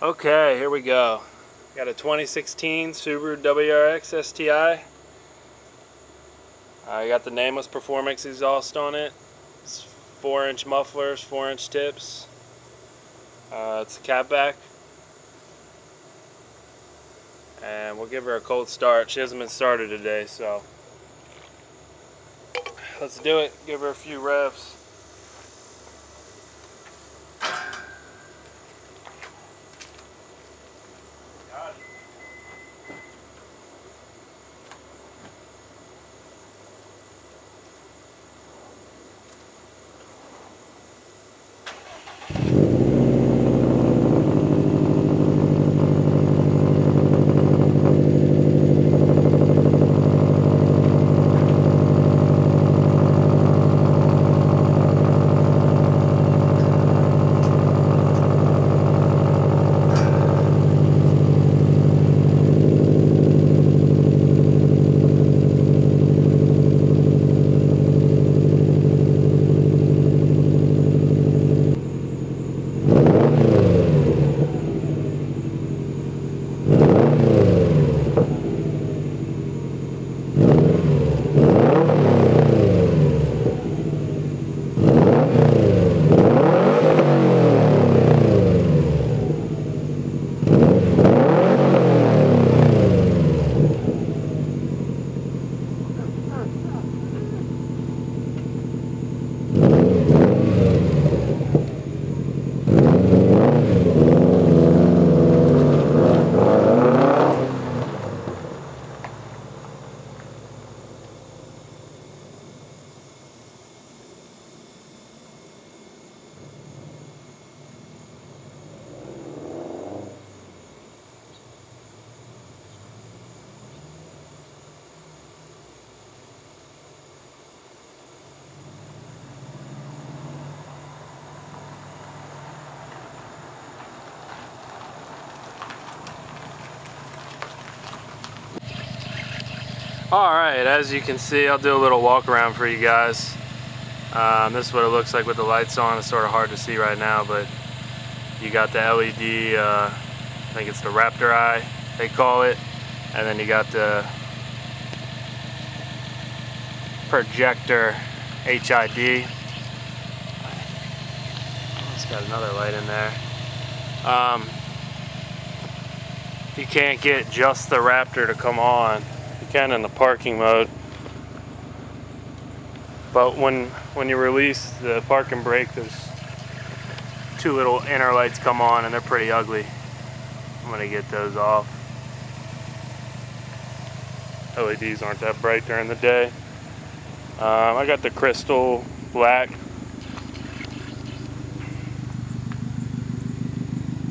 Okay, here we go. Got a 2016 Subaru WRX STI. I got the Nameless Performance exhaust on it. It's 4-inch mufflers, 4-inch tips. It's a CATBACK. And we'll give her a cold start. She hasn't been started today, so let's do it. Give her a few revs. Alright, as you can see, I'll do a little walk around for you guys. This is what it looks like with the lights on. It's sort of hard to see right now, but you got the LED, I think it's the Raptor Eye, they call it. And then you got the projector HID. It's got another light in there. You can't get just the Raptor to come on. You can in the parking mode, but when you release the park and brake, there's two little inner lights come on and they're pretty ugly. I'm gonna get those off. LEDs aren't that bright during the day. I got the crystal black,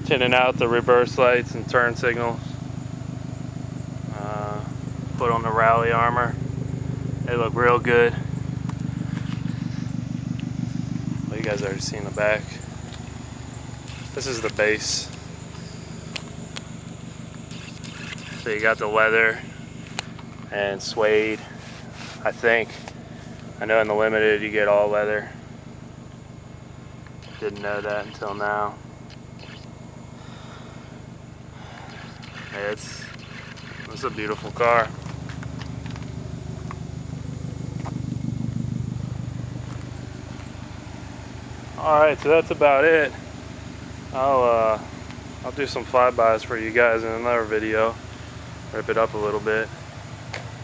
tinting out the reverse lights and turn signals. Put on the rally armor. They look real good. Well, you guys already seen the back. This is the base. So you got the leather and suede, I think. I know in the Limited you get all leather. Didn't know that until now. Yeah, it's a beautiful car. Alright, so that's about it. I'll do some flybys for you guys in another video. Rip it up a little bit.